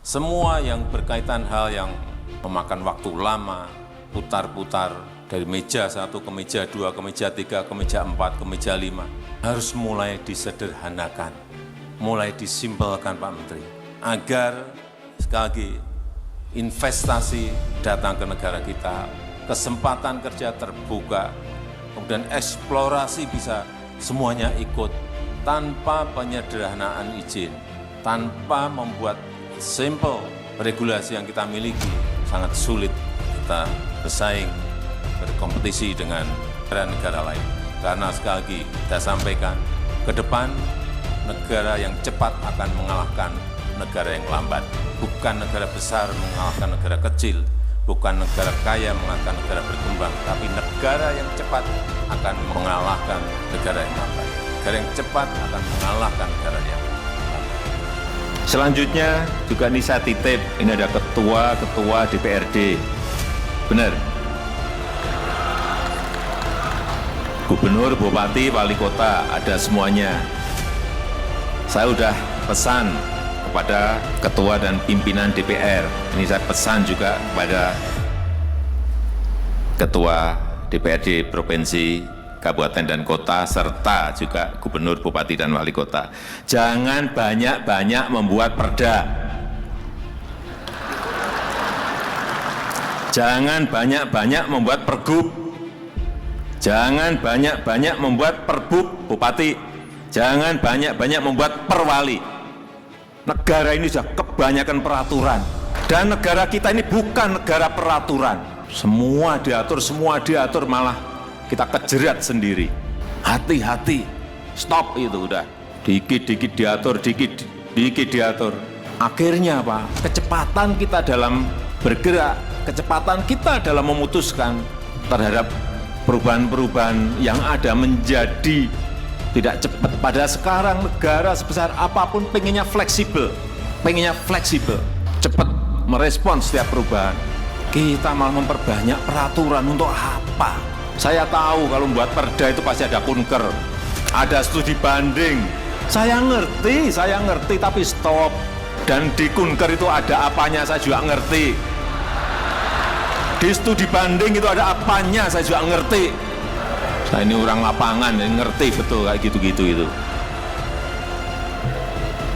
Semua yang berkaitan hal yang memakan waktu lama, putar-putar dari meja 1 ke meja 2, ke meja 3, ke meja 4, ke meja 5, harus mulai disederhanakan, mulai disimpelkan Pak Menteri, agar sekali lagi investasi datang ke negara kita, kesempatan kerja terbuka, kemudian eksplorasi bisa semuanya ikut tanpa penyederhanaan izin, tanpa membuat simple regulasi yang kita miliki sangat sulit kita bersaing, berkompetisi dengan negara-negara lain. Karena sekali lagi saya sampaikan, ke depan negara yang cepat akan mengalahkan negara yang lambat. Bukan negara besar mengalahkan negara kecil, bukan negara kaya mengalahkan negara berkembang, tapi negara yang cepat akan mengalahkan negara yang lambat. Negara yang cepat akan mengalahkan negara yang lambat. Selanjutnya juga ini saya titip, ini ada ketua-ketua DPRD, benar. Gubernur, Bupati, Wali Kota, ada semuanya. Saya sudah pesan kepada ketua dan pimpinan DPR, ini saya pesan juga kepada ketua DPRD Provinsi, Kabupaten dan Kota, serta juga Gubernur, Bupati, dan Wali Kota. Jangan banyak-banyak membuat perda. Jangan banyak-banyak membuat pergub. Jangan banyak-banyak membuat perbub, Bupati. Jangan banyak-banyak membuat perwali. Negara ini sudah kebanyakan peraturan. Dan negara kita ini bukan negara peraturan. Semua diatur, malah kita kejerat sendiri. Hati-hati, stop itu udah. Dikit-dikit diatur, dikit diatur. Akhirnya apa? Kecepatan kita dalam bergerak, kecepatan kita dalam memutuskan terhadap perubahan-perubahan yang ada menjadi tidak cepat. Pada sekarang negara sebesar apapun pengennya fleksibel, cepat merespon setiap perubahan. Kita malah memperbanyak peraturan untuk apa? Saya tahu kalau membuat perda itu pasti ada kunker, ada studi banding. Saya ngerti, tapi stop. Dan di kunker itu ada apanya, saya juga ngerti. Di studi banding itu ada apanya, saya juga ngerti. Saya ini orang lapangan, yang ngerti betul kayak gitu-gitu itu.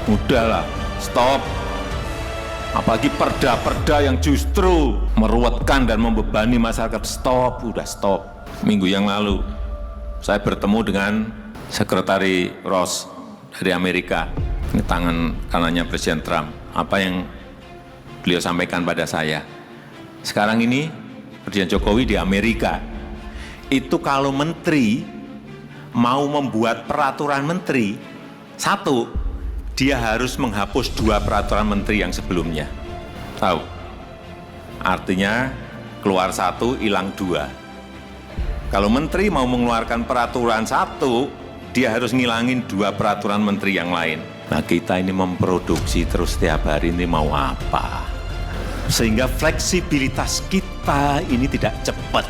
Udahlah, stop. Apalagi perda-perda yang justru meruwetkan dan membebani masyarakat, stop, udah stop. Minggu yang lalu, saya bertemu dengan Sekretari Ross dari Amerika. Ini tangan kanannya Presiden Trump. Apa yang beliau sampaikan pada saya? Sekarang ini Presiden Jokowi di Amerika. Itu kalau menteri mau membuat peraturan menteri, satu, dia harus menghapus 2 peraturan menteri yang sebelumnya. Tahu? Artinya keluar 1, hilang 2. Kalau menteri mau mengeluarkan peraturan 1, dia harus ngilangin 2 peraturan menteri yang lain. Nah, kita ini memproduksi terus setiap hari ini mau apa? Sehingga fleksibilitas kita ini tidak cepat.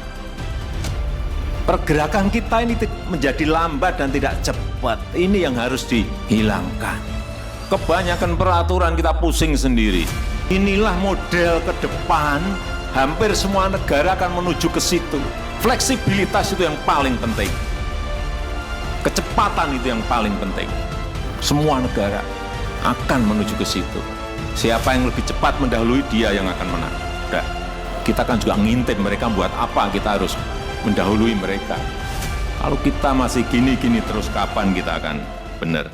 Pergerakan kita ini menjadi lambat dan tidak cepat. Ini yang harus dihilangkan. Kebanyakan peraturan kita pusing sendiri. Inilah model ke depan, hampir semua negara akan menuju ke situ. Fleksibilitas itu yang paling penting. Kecepatan itu yang paling penting. Semua negara akan menuju ke situ. Siapa yang lebih cepat mendahului, dia yang akan menang. Udah. Kita kan juga ngintip mereka buat apa, kita harus mendahului mereka. Kalau kita masih gini-gini terus, kapan kita akan benar?